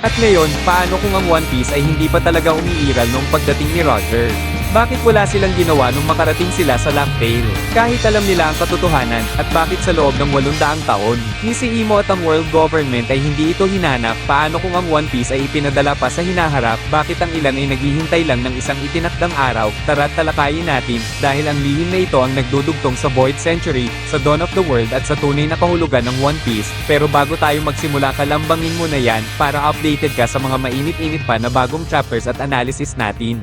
At ngayon, paano kung ang One Piece ay hindi pa talaga umiiral noong pagdating ni Roger? Bakit wala silang ginawa nung makarating sila sa Laugh Tale? Kahit alam nila ang katotohanan, at bakit sa loob ng 800 taon, ni si Imo at ang world government ay hindi ito hinanap? Paano kung ang One Piece ay ipinadala pa sa hinaharap? Bakit ang ilan ay naghihintay lang ng isang itinakdang araw? Tara't talakayin natin, dahil ang lihim na ito ang nagdudugtong sa Void Century, sa Dawn of the World at sa tunay na kahulugan ng One Piece. Pero bago tayo magsimula, kalambangin mo na yan, para updated ka sa mga mainit-init pa na bagong chapters at analysis natin.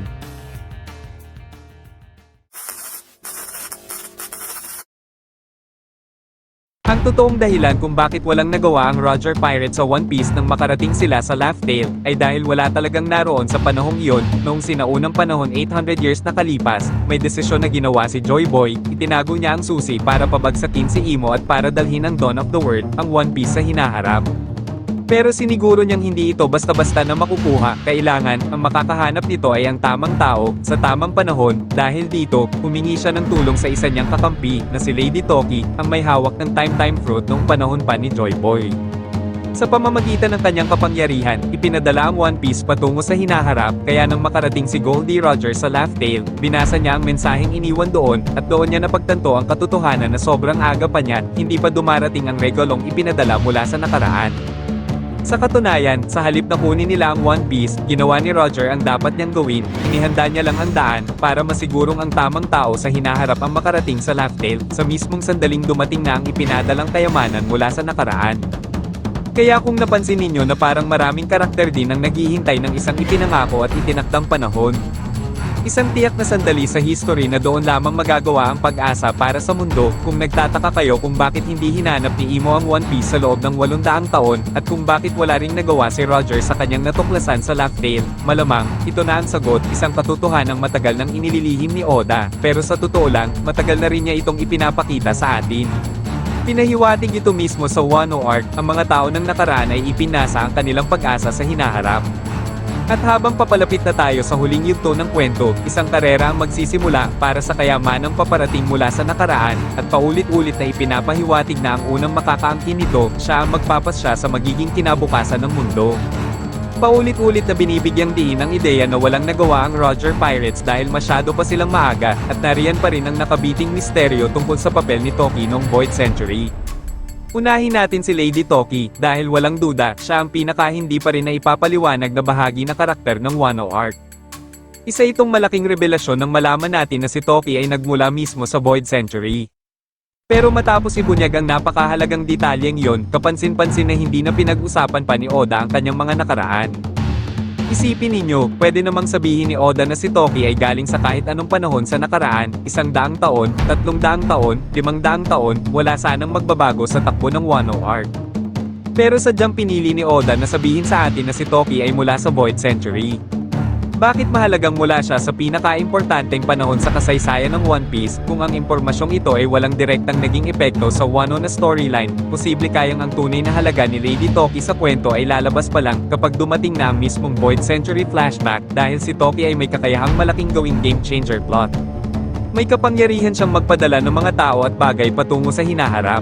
Ang totoong dahilan kung bakit walang nagawa ang Roger Pirate sa One Piece nang makarating sila sa Laugh Tale, ay dahil wala talagang naroon sa panahong iyon. Noong sinaunang panahon 800 years na kalipas, may desisyon na ginawa si Joy Boy, itinago niya ang susi para pabagsakin si Imo at para dalhin ang Dawn of the World, ang One Piece sa hinaharap. Pero siniguro niyang hindi ito basta-basta na makukuha, kailangan, ang makakahanap nito ay ang tamang tao, sa tamang panahon, dahil dito, humingi siya ng tulong sa isa niyang kakampi, na si Lady Toki, ang may hawak ng Time Fruit noong panahon pa ni Joy Boy. Sa pamamagitan ng kanyang kapangyarihan, ipinadala ang One Piece patungo sa hinaharap, kaya nang makarating si Goldie Roger sa Laugh Tale, binasa niya ang mensaheng iniwan doon, at doon niya napagtanto ang katotohanan na sobrang aga pa niya, hindi pa dumarating ang regalong ipinadala mula sa nakaraan. Sa katunayan, sa halip na kunin nila ang One Piece, ginawa ni Roger ang dapat niyang gawin, inihanda niya lang ang daan, para masigurong ang tamang tao sa hinaharap ang makarating sa Laugh Tale, sa mismong sandaling dumating na ang ipinadalang kayamanan mula sa nakaraan. Kaya kung napansin ninyo na parang maraming karakter din ang naghihintay ng isang ipinangako at itinakdang panahon. Isang tiyak na sandali sa history na doon lamang magagawa ang pag-asa para sa mundo. Kung nagtataka kayo kung bakit hindi hinanap ni Imo ang One Piece sa loob ng 800 taon, at kung bakit wala ring nagawa si Roger sa kanyang natuklasan sa Laugh Tale, malamang, ito na ang sagot, isang katotohanang matagal nang inililihim ni Oda, pero sa totoo lang, matagal na rin niya itong ipinapakita sa atin. Pinahiwatig ito mismo sa Wano Arc, ang mga tao ng nakaraan ay ipinasa ang kanilang pag-asa sa hinaharap. At habang papalapit na tayo sa huling yugto ng kwento, isang karera ang magsisimula para sa kayamanang paparating mula sa nakaraan, at paulit-ulit na ipinapahiwatig na ang unang makakaangkin nito, siya ang magpapasya sa magiging kinabukasan ng mundo. Paulit-ulit na binibigyang diin ang ideya na walang nagawa ang Roger Pirates dahil masyado pa silang maaga, at nariyan pa rin ang nakabiting misteryo tungkol sa papel ni Toki noong Void Century. Unahin natin si Lady Toki, dahil walang duda, siya ang pinaka hindi pa rin na ipapaliwanag na bahagi na karakter ng Wano Arc. Isa itong malaking revelasyon nang malaman natin na si Toki ay nagmula mismo sa Void Century. Pero matapos ibunyag ang napakahalagang detalyeng yon, kapansin-pansin na hindi na pinag-usapan pa ni Oda ang kanyang mga nakaraan. Isipin ninyo, pwede namang sabihin ni Oda na si Toki ay galing sa kahit anong panahon sa nakaraan, 100 taon, 300 taon, 500 taon, wala sanang magbabago sa takbo ng Wano Arc. Pero sadyang pinili ni Oda na sabihin sa atin na si Toki ay mula sa Void Century. Bakit mahalagang mula siya sa pinaka-importanteng panahon sa kasaysayan ng One Piece? Kung ang impormasyong ito ay walang direktang naging epekto sa Wano na storyline, posible kayang ang tunay na halaga ni Lady Toki sa kwento ay lalabas pa lang kapag dumating na ang mismong Void Century flashback, dahil si Toki ay may kakayahang malaking gawing game changer plot. May kapangyarihan siyang magpadala ng mga tao at bagay patungo sa hinaharap.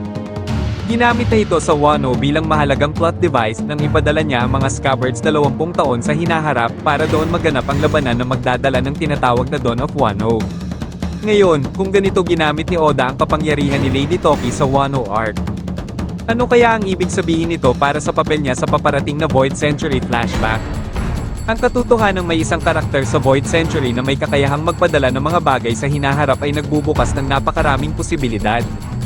Ginamit na ito sa Wano bilang mahalagang plot device nang ipadala niya ang mga Scabbards 20 taon sa hinaharap para doon maganap ang labanan na magdadala ng tinatawag na Dawn of Wano. Ngayon, kung ganito ginamit ni Oda ang kapangyarihan ni Lady Toki sa Wano Arc, ano kaya ang ibig sabihin nito para sa papel niya sa paparating na Void Century flashback? Ang katotohanang may isang karakter sa Void Century na may kakayahang magpadala ng mga bagay sa hinaharap ay nagbubukas ng napakaraming posibilidad.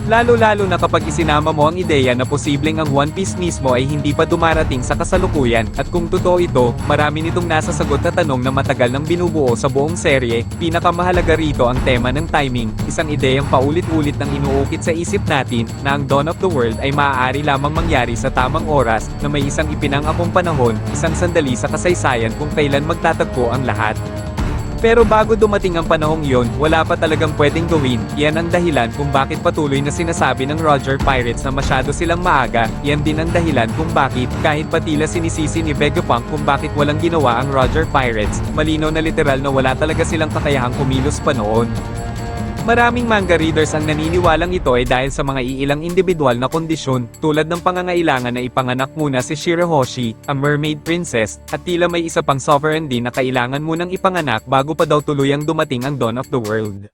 Lalo-lalo na kapag isinama mo ang ideya na posibleng ang One Piece mismo ay hindi pa dumarating sa kasalukuyan, at kung totoo ito, marami nitong nasasagot na tanong na matagal nang binubuo sa buong serye. Pinakamahalaga rito ang tema ng timing, isang ideyang paulit-ulit nang inuukit sa isip natin, na ang Dawn of the World ay maaari lamang mangyari sa tamang oras, na may isang ipinangakong panahon, isang sandali sa kasaysayan kung kailan magtatagpo ang lahat. Pero bago dumating ang panahong iyon, wala pa talagang pwedeng gawin. Yan ang dahilan kung bakit patuloy na sinasabi ng Roger Pirates na masyado silang maaga. Yan din ang dahilan kung bakit, kahit patila sinisisi ni Vegapunk kung bakit walang ginawa ang Roger Pirates, malinaw na literal na wala talaga silang kakayahang kumilos pa noon. Maraming manga readers ang naniniwalang ito ay dahil sa mga iilang individual na kondisyon, tulad ng pangangailangan na ipanganak muna si Shirahoshi, a mermaid princess, at tila may isa pang sovereign din na kailangan munang ipanganak bago pa daw tuluyang dumating ang dawn of the world.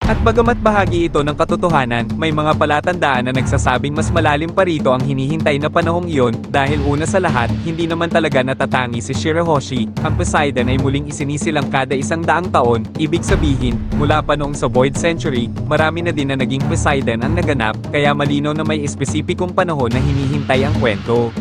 At bagamat bahagi ito ng katotohanan, may mga palatandaan na nagsasabing mas malalim pa rito ang hinihintay na panahong iyon, dahil una sa lahat, hindi naman talaga natatangi si Shirahoshi. Ang Poseidon ay muling isinisilang kada 100 taon, ibig sabihin, mula pa noong sa Void Century, marami na din na naging Poseidon ang naganap, kaya malinaw na may espesipikong panahon na hinihintay ang kwento.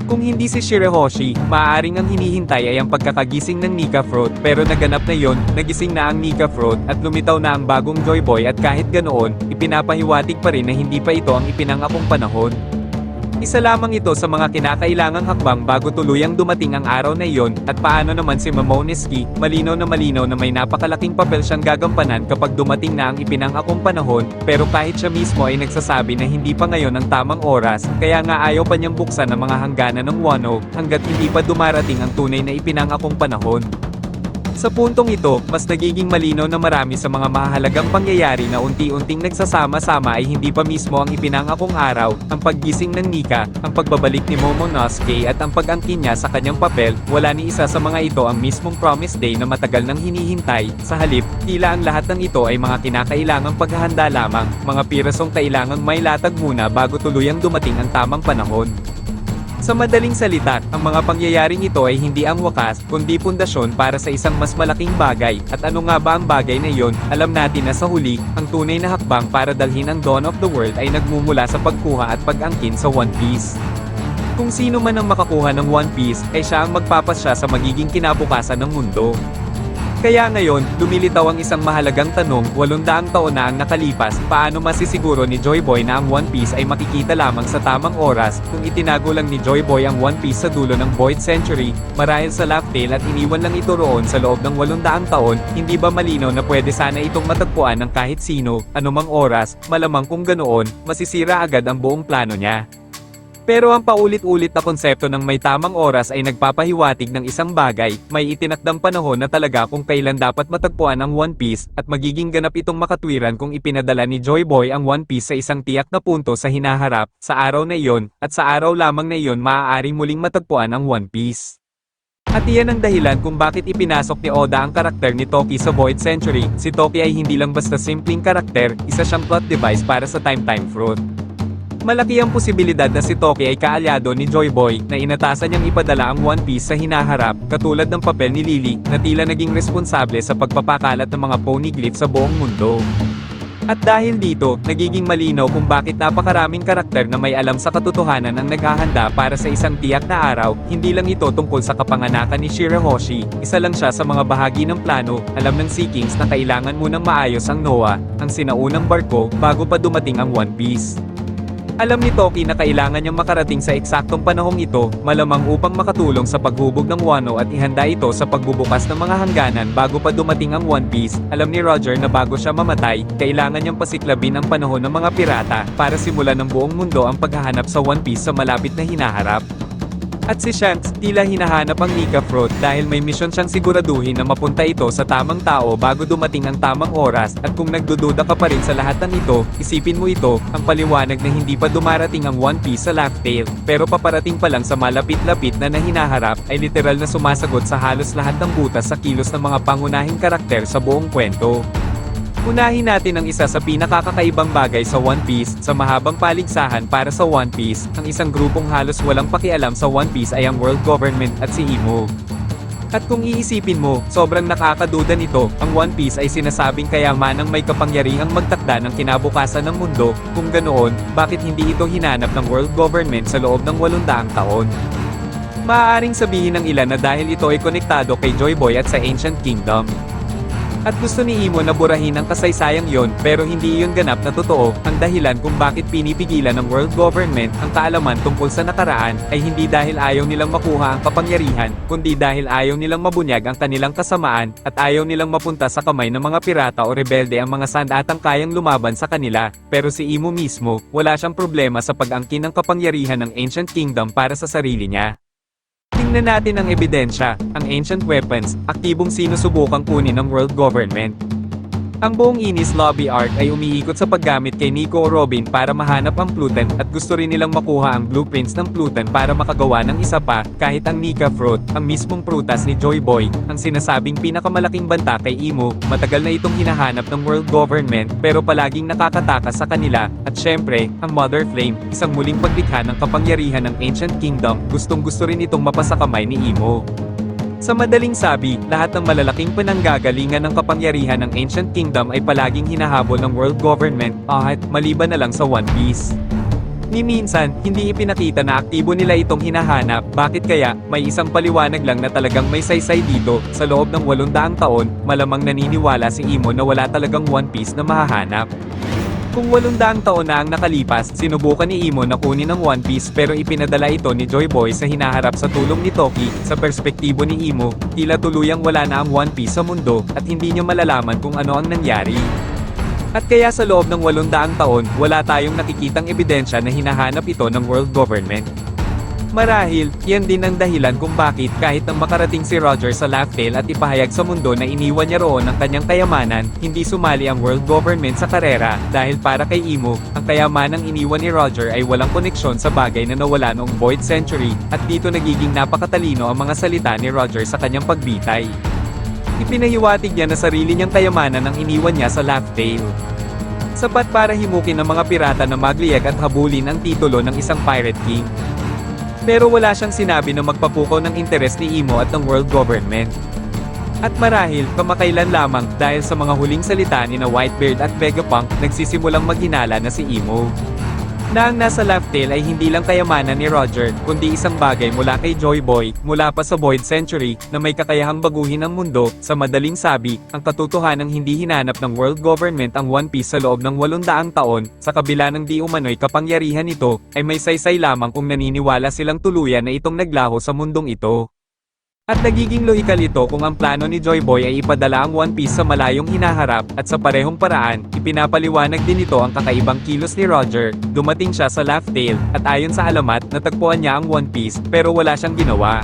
Kung hindi si Shirahoshi, maaaring ang hinihintay ay ang pagkakagising ng Nika Fruit, pero naganap na yon, nagising na ang Nika Fruit at lumitaw na ang bagong Joy Boy, at kahit ganoon, ipinapahiwatig pa rin na hindi pa ito ang ipinangakong panahon. Isa lamang ito sa mga kinakailangang hakbang bago tuluyang dumating ang araw na iyon, at paano naman si Momonosuke, malinaw na may napakalaking papel siyang gagampanan kapag dumating na ang ipinangakong panahon, pero kahit siya mismo ay nagsasabi na hindi pa ngayon ang tamang oras, kaya nga ayaw pa niyang buksan ang mga hangganan ng Wano, hanggat hindi pa dumarating ang tunay na ipinangakong panahon. Sa puntong ito, mas nagiging malinaw na marami sa mga mahalagang pangyayari na unti-unting nagsasama-sama ay hindi pa mismo ang ipinangakong araw, ang paggising ng Nika, ang pagbabalik ni Momonosuke at ang pag-angkin niya sa kanyang papel. Wala ni isa sa mga ito ang mismong promise day na matagal nang hinihintay. Sa halip, tila ang lahat ng ito ay mga kinakailangang paghahanda lamang, mga pirasong kailangang may latag muna bago tuluyang dumating ang tamang panahon. Sa madaling salita, ang mga pangyayaring ito ay hindi ang wakas, kundi pundasyon para sa isang mas malaking bagay. At ano nga ba ang bagay na iyon? Alam natin na sa huli, ang tunay na hakbang para dalhin ang Dawn of the World ay nagmumula sa pagkuha at pag-angkin sa One Piece. Kung sino man ang makakuha ng One Piece, ay siya ang magpapasya sa magiging kinabukasan ng mundo. Kaya ngayon, lumilitaw ang isang mahalagang tanong, 800 taon na ang nakalipas, paano masisiguro ni Joy Boy na ang One Piece ay makikita lamang sa tamang oras, kung itinago lang ni Joy Boy ang One Piece sa dulo ng Void Century, marahil sa Laugh Tale at iniwan lang ito roon sa loob ng 800 taon, hindi ba malinaw na pwede sana itong matagpuan ng kahit sino, anumang oras, malamang kung ganoon, masisira agad ang buong plano niya. Pero ang paulit-ulit na konsepto ng may tamang oras ay nagpapahiwatig ng isang bagay, may itinakdang panahon na talaga kung kailan dapat matagpuan ang One Piece, at magiging ganap itong makatwiran kung ipinadala ni Joy Boy ang One Piece sa isang tiyak na punto sa hinaharap, sa araw na iyon, at sa araw lamang na iyon maaaring muling matagpuan ang One Piece. At iyan ang dahilan kung bakit ipinasok ni Oda ang karakter ni Toki sa Void Century. Si Toki ay hindi lang basta simpleng karakter, isa siyang plot device para sa Time Fruit. Malaki ang posibilidad na si Toki ay kaalyado ni Joy Boy, na inatasan niyang ipadala ang One Piece sa hinaharap, katulad ng papel ni Lily, na tila naging responsable sa pagpapakalat ng mga poneglyph sa buong mundo. At dahil dito, nagiging malinaw kung bakit napakaraming karakter na may alam sa katotohanan ang naghahanda para sa isang tiyak na araw. Hindi lang ito tungkol sa kapanganakan ni Shirahoshi, isa lang siya sa mga bahagi ng plano. Alam ng Sea Kings na kailangan munang maayos ang Noah, ang sinaunang barko, bago pa dumating ang One Piece. Alam ni Toki na kailangan niyang makarating sa eksaktong panahong ito, malamang upang makatulong sa paghubog ng Wano at ihanda ito sa pagbubukas ng mga hangganan bago pa dumating ang One Piece. Alam ni Roger na bago siya mamatay, kailangan niyang pasiklabin ang panahon ng mga pirata, para simulan ng buong mundo ang paghahanap sa One Piece sa malapit na hinaharap. At si Shanks, tila hinahanap ang Nika Fruit dahil may misyon siyang siguraduhin na mapunta ito sa tamang tao bago dumating ang tamang oras, at kung nagdududa ka pa rin sa lahat ng ito, isipin mo ito, ang paliwanag na hindi pa dumarating ang One Piece sa Laugh Tale, pero paparating pa lang sa malapit-lapit na hinaharap, ay literal na sumasagot sa halos lahat ng butas sa kilos ng mga pangunahing karakter sa buong kwento. Unahin natin ang isa sa pinakakakaibang bagay sa One Piece. Sa mahabang paligsahan para sa One Piece, ang isang grupong halos walang pakialam sa One Piece ay ang World Government at si Imo. At kung iisipin mo, sobrang nakakaduda nito, ang One Piece ay sinasabing kayamanang may kapangyarihang magtakda ng kinabukasan ng mundo. Kung ganoon, bakit hindi ito hinanap ng World Government sa loob ng 800 taon? Maaaring sabihin ng ilan na dahil ito ay konektado kay Joy Boy at sa Ancient Kingdom. At gusto ni Imo na burahin ang kasaysayang yon, pero hindi iyon ganap na totoo. Ang dahilan kung bakit pinipigilan ng World Government ang kaalaman tungkol sa nakaraan, ay hindi dahil ayaw nilang makuha ang kapangyarihan, kundi dahil ayaw nilang mabunyag ang kanilang kasamaan, at ayaw nilang mapunta sa kamay ng mga pirata o rebelde ang mga sandatang kayang lumaban sa kanila. Pero si Imo mismo, wala siyang problema sa pag-angkin ng kapangyarihan ng Ancient Kingdom para sa sarili niya. Tingnan natin ang ebidensya, ang ancient weapons, aktibong sinusubukang kunin ng World Government. Ang buong Enies Lobby arc ay umiikot sa paggamit kay Nico o Robin para mahanap ang Pluton at gusto rin nilang makuha ang blueprints ng Pluton para makagawa ng isa pa, kahit ang Nika Fruit, ang mismong prutas ni Joy Boy, ang sinasabing pinakamalaking banta kay Imo, matagal na itong hinahanap ng world government pero palaging nakakatakas sa kanila, at syempre, ang Mother Flame, isang muling paglikha ng kapangyarihan ng Ancient Kingdom, gustong-gusto rin itong mapasakamay ni Imo. Sa madaling sabi, lahat ng malalaking pananggagalingan ng kapangyarihan ng Ancient Kingdom ay palaging hinahabol ng world government, maliban na lang sa One Piece. Ni minsan, hindi ipinakita na aktibo nila itong hinahanap, bakit kaya, may isang paliwanag lang na talagang may saysay dito, sa loob ng 800 taon, malamang naniniwala si Imo na wala talagang One Piece na mahahanap. Kung 800 taon na ang nakalipas, sinubukan ni Imo na kunin ang One Piece pero ipinadala ito ni Joy Boy sa hinaharap sa tulong ni Toki. Sa perspektibo ni Imo, tila tuluyang wala na ang One Piece sa mundo, at hindi niya malalaman kung ano ang nangyari. At kaya sa loob ng 800 taon, wala tayong nakikitang ebidensya na hinahanap ito ng world government. Marahil, yan din ang dahilan kung bakit kahit nang makarating si Roger sa Laugh Tale at ipahayag sa mundo na iniwan niya roon ang kanyang kayamanan, hindi sumali ang world government sa karera, dahil para kay Imo, ang kayamanang iniwan ni Roger ay walang koneksyon sa bagay na nawala noong Void Century, at dito nagiging napakatalino ang mga salita ni Roger sa kanyang pagbitay. Ipinahiwatig niya na sarili niyang kayamanan ang iniwan niya sa Laugh Tale. Sapat para himukin ng mga pirata na magliyag at habulin ang titulo ng isang Pirate King. Pero wala siyang sinabi na magpapukaw ng interes ni Imo at ng world government. At marahil, kamakailan lamang, dahil sa mga huling salita ni na Whitebeard at Vegapunk, nagsisimulang maghinala na si Imo. Na ang nasa Laugh Tale ay hindi lang kayamanan ni Roger, kundi isang bagay mula kay Joy Boy, mula pa sa Void Century, na may kakayahang baguhin ang mundo. Sa madaling sabi, ang katotohanang hindi hinanap ng world government ang One Piece sa loob ng 800 taon, sa kabila ng di umano'y kapangyarihan nito, ay may saysay lamang kung naniniwala silang tuluyan na itong naglaho sa mundong ito. At nagiging lohikal ito kung ang plano ni Joy Boy ay ipadala ang One Piece sa malayong hinaharap, at sa parehong paraan, ipinapaliwanag din ito ang kakaibang kilos ni Roger. Dumating siya sa Laugh Tale, at ayon sa alamat, natagpuan niya ang One Piece, pero wala siyang ginawa.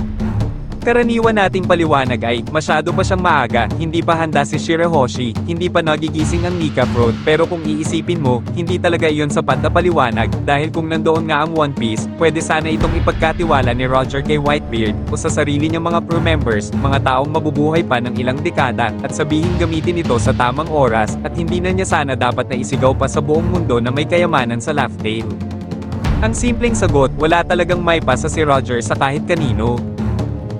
Karaniwan nating paliwanag ay, masyado pa siyang maaga, hindi pa handa si Shirahoshi, hindi pa nagigising ang Nika Fruit, pero kung iisipin mo, hindi talaga iyon sapat na paliwanag, dahil kung nandoon nga ang One Piece, pwede sana itong ipagkatiwala ni Roger kay Whitebeard, o sa sarili niyang mga crew members, mga taong mabubuhay pa ng ilang dekada, at sabihin gamitin ito sa tamang oras, at hindi na niya sana dapat na isigaw pa sa buong mundo na may kayamanan sa Laugh Tale. Ang simpleng sagot, wala talagang may pa sa si Roger sa kahit kanino.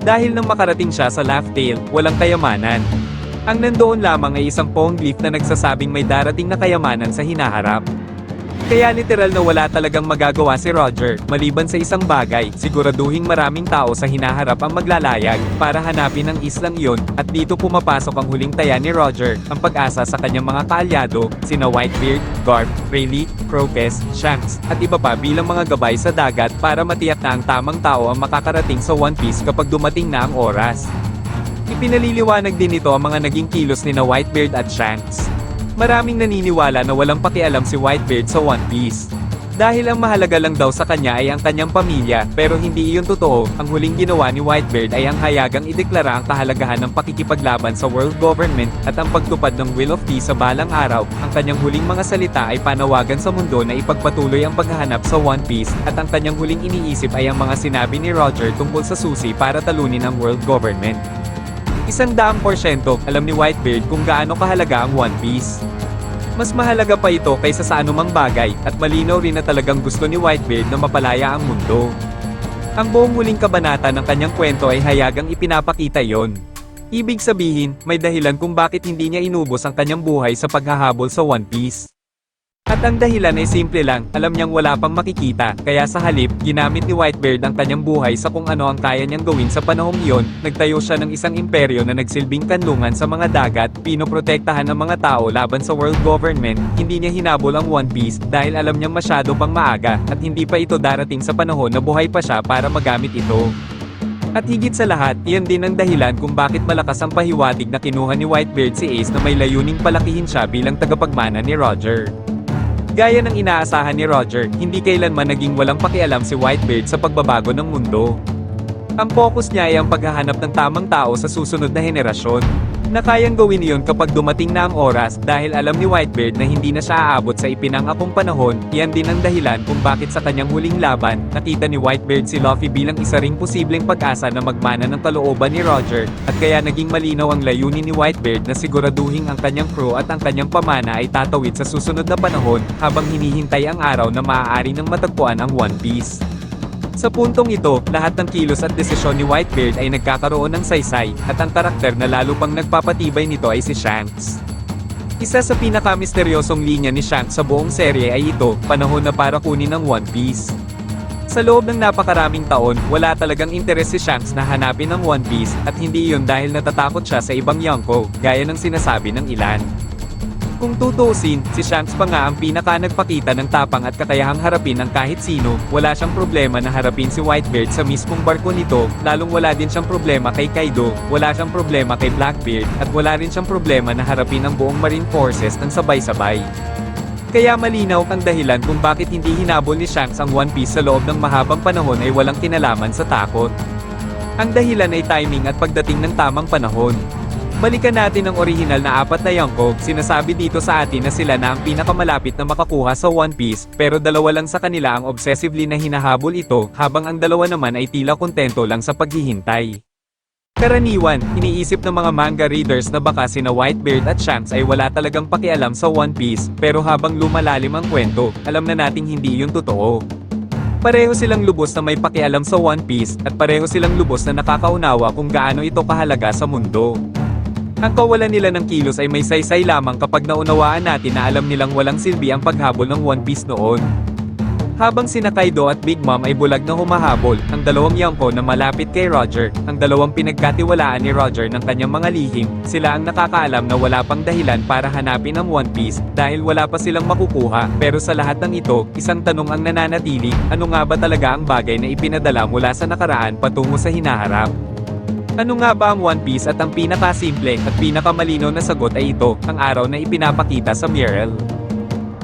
Dahil nang makarating siya sa Laugh Tale, walang kayamanan. Ang nandoon lamang ay isang poneglyph na nagsasabing may darating na kayamanan sa hinaharap. Kaya literal na wala talagang magagawa si Roger, maliban sa isang bagay, siguraduhing maraming tao sa hinaharap ang maglalayag, para hanapin ang islang iyon, at dito pumapasok ang huling taya ni Roger, ang pag-asa sa kanyang mga kaalyado, sina Whitebeard, Garp, Rayleigh, Crocus, Shanks, at iba pa bilang mga gabay sa dagat para matiyak na ang tamang tao ang makakarating sa One Piece kapag dumating na ang oras. Ipinaliliwanag din ito ang mga naging kilos ni na Whitebeard at Shanks. Maraming naniniwala na walang pakialam si Whitebeard sa One Piece. Dahil ang mahalaga lang daw sa kanya ay ang kanyang pamilya, pero hindi iyon totoo. Ang huling ginawa ni Whitebeard ay ang hayagang ideklara ang kahalagahan ng pakikipaglaban sa world government at ang pagtupad ng Will of Peace sa balang araw. Ang kanyang huling mga salita ay panawagan sa mundo na ipagpatuloy ang paghahanap sa One Piece, at ang kanyang huling iniisip ay ang mga sinabi ni Roger tungkol sa susi para talunin ang world government. 100% alam ni Whitebeard kung gaano kahalaga ang One Piece. Mas mahalaga pa ito kaysa sa anumang bagay, at malinaw rin na talagang gusto ni Whitebeard na mapalaya ang mundo. Ang buong huling kabanata ng kanyang kwento ay hayagang ipinapakita yon. Ibig sabihin, may dahilan kung bakit hindi niya inubos ang kanyang buhay sa paghahabol sa One Piece. At ang dahilan ay simple lang, alam niyang wala pang makikita, kaya sa halip, ginamit ni Whitebeard ang kanyang buhay sa kung ano ang kaya niyang gawin sa panahong iyon. Nagtayo siya ng isang imperyo na nagsilbing kanlungan sa mga dagat, pinoprotektahan ng mga tao laban sa world government. Hindi niya hinabol ang One Piece dahil alam niyang masyado pang maaga, at hindi pa ito darating sa panahon na buhay pa siya para magamit ito. At higit sa lahat, iyan din ang dahilan kung bakit malakas ang pahiwatig na kinuha ni Whitebeard si Ace na may layuning palakihin siya bilang tagapagmana ni Roger. Gaya ng inaasahan ni Roger, hindi kailanman naging walang pakialam si Whitebeard sa pagbabago ng mundo. Ang focus niya ay ang paghahanap ng tamang tao sa susunod na henerasyon. Na kayang gawin iyon kapag dumating na ang oras dahil alam ni Whitebeard na hindi na siya aabot sa ipinangakong panahon, iyan din ang dahilan kung bakit sa kanyang huling laban, nakita ni Whitebeard si Luffy bilang isa ring posibleng pag-asa na magmana ng kalooban ni Roger, at kaya naging malinaw ang layunin ni Whitebeard na siguraduhin ang kanyang crew at ang kanyang pamana ay tatawid sa susunod na panahon habang hinihintay ang araw na maaari nang matagpuan ang One Piece. Sa puntong ito, lahat ng kilos at desisyon ni Whitebeard ay nagkakaroon ng saysay, at ang karakter na lalo pang nagpapatibay nito ay si Shanks. Isa sa pinakamisteryosong linya ni Shanks sa buong serye ay ito, panahon na para kunin ang One Piece. Sa loob ng napakaraming taon, wala talagang interes si Shanks na hanapin ang One Piece, at hindi iyon dahil natatakot siya sa ibang Yonko, gaya ng sinasabi ng ilan. Kung tutuusin, si Shanks pa nga ang pinaka nagpakita ng tapang at kakayahang harapin ang kahit sino, wala siyang problema na harapin si Whitebeard sa mismong barko nito, lalong wala din siyang problema kay Kaido, wala siyang problema kay Blackbeard, at wala rin siyang problema na harapin ang buong Marine Forces ng sabay-sabay. Kaya malinaw ang dahilan kung bakit hindi hinabol ni Shanks ang One Piece sa loob ng mahabang panahon ay walang kinalaman sa takot. Ang dahilan ay timing at pagdating ng tamang panahon. Balikan natin ang orihinal na 4 na Yonko, sinasabi dito sa atin na sila na ang pinakamalapit na makakuha sa One Piece, pero dalawa lang sa kanila ang obsessively na hinahabol ito, habang ang dalawa naman ay tila kontento lang sa paghihintay. Karaniwan, iniisip ng mga manga readers na baka sina Whitebeard at Shanks ay wala talagang pakialam sa One Piece, pero habang lumalalim ang kwento, alam na nating hindi yun totoo. Pareho silang lubos na may pakialam sa One Piece, at pareho silang lubos na nakakaunawa kung gaano ito kahalaga sa mundo. Ang kawalan nila ng kilos ay may saysay lamang kapag naunawaan natin na alam nilang walang silbi ang paghabol ng One Piece noon. Habang sina Kaido at Big Mom ay bulag na humahabol, ang dalawang Yonko na malapit kay Roger, ang dalawang pinagkatiwalaan ni Roger ng kanyang mga lihim, sila ang nakakaalam na wala pang dahilan para hanapin ang One Piece, dahil wala pa silang makukuha, pero sa lahat ng ito, isang tanong ang nananatili, ano nga ba talaga ang bagay na ipinadala mula sa nakaraan patungo sa hinaharap? Ano nga ba ang One Piece, at ang pinakasimple at pinakamalinaw na sagot ay ito, ang araw na ipinapakita sa mural.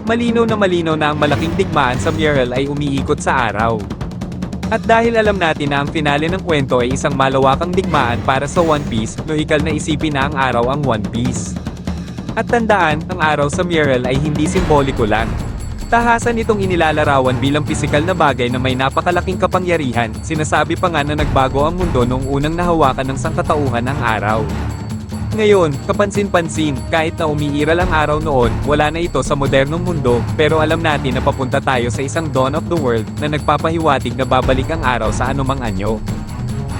Malinaw na ang malaking digmaan sa mural ay umiikot sa araw. At dahil alam natin na ang finale ng kwento ay isang malawakang digmaan para sa One Piece, lohikal na isipin na ang araw ang One Piece. At tandaan, ang araw sa mural ay hindi simboliko lang. Tahasan itong inilalarawan bilang pisikal na bagay na may napakalaking kapangyarihan, sinasabi pa nga na nagbago ang mundo noong unang nahawakan ng sangkatauhan ang araw. Ngayon, kapansin-pansin, kahit na umiiral ang araw noon, wala na ito sa modernong mundo, pero alam natin na papunta tayo sa isang dawn of the world na nagpapahiwatig na babalik ang araw sa anumang anyo.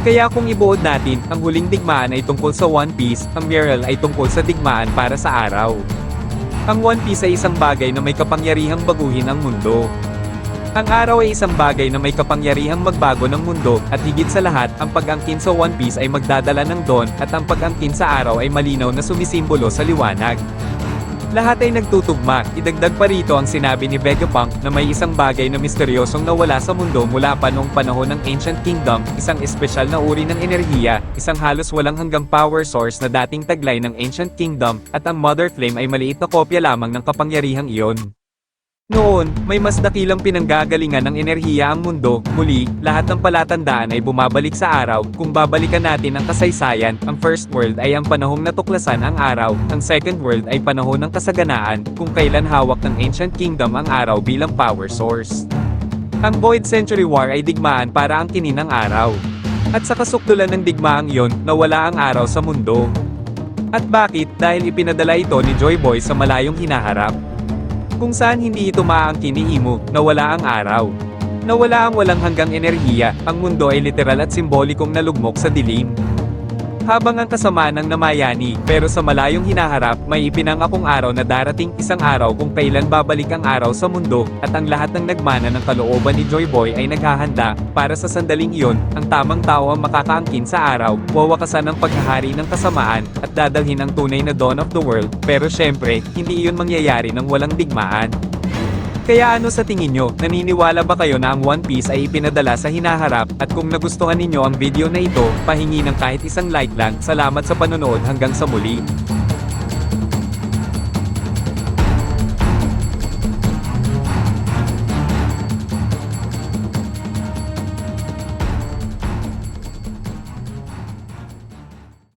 Kaya kung ibuod natin, ang huling digmaan ay tungkol sa One Piece, ang mural ay tungkol sa digmaan para sa araw. Ang One Piece ay isang bagay na may kapangyarihang baguhin ang mundo. Ang araw ay isang bagay na may kapangyarihang magbago ng mundo, at higit sa lahat, ang pag-angkin sa One Piece ay magdadala ng dawn, at ang pag-angkin sa araw ay malinaw na sumisimbolo sa liwanag. Lahat ay nagtutugma, idagdag pa rito ang sinabi ni Vegapunk na may isang bagay na misteryosong nawala sa mundo mula pa noong panahon ng Ancient Kingdom, isang espesyal na uri ng enerhiya, isang halos walang hanggang power source na dating taglay ng Ancient Kingdom, at ang Mother Flame ay maliit na kopya lamang ng kapangyarihang iyon. Noon, may mas dakilang pinanggagalingan ng enerhiya ang mundo, muli, lahat ng palatandaan ay bumabalik sa araw, kung babalikan natin ang kasaysayan, ang First World ay ang panahong natuklasan ang araw, ang Second World ay panahon ng kasaganaan, kung kailan hawak ng Ancient Kingdom ang araw bilang power source. Ang Void Century War ay digmaan para angkinin ang araw. At sa kasukdulan ng digmaang iyon, nawala ang araw sa mundo. At bakit? Dahil ipinadala ito ni Joy Boy sa malayong hinaharap. Kung saan hindi ito maaangkin ni Imu, nawala ang araw. Nawala ang walang hanggang enerhiya, ang mundo ay literal at simbolikong nalugmok sa dilim. Habang ang kasamaan ang namayani, pero sa malayong hinaharap, may ipinangakong araw na darating, isang araw kung kailan babalik ang araw sa mundo, at ang lahat ng nagmana ng kalooban ni Joy Boy ay naghahanda, para sa sandaling iyon, ang tamang tao ang makakaangkin sa araw, wawakasan ang paghahari ng kasamaan, at dadalhin ang tunay na dawn of the world, pero syempre, hindi iyon mangyayari ng walang digmaan. Kaya ano sa tingin nyo, naniniwala ba kayo na ang One Piece ay ipinadala sa hinaharap, at kung nagustuhan ninyo ang video na ito, pahingi ng kahit isang like lang, salamat sa panonood hanggang sa muli.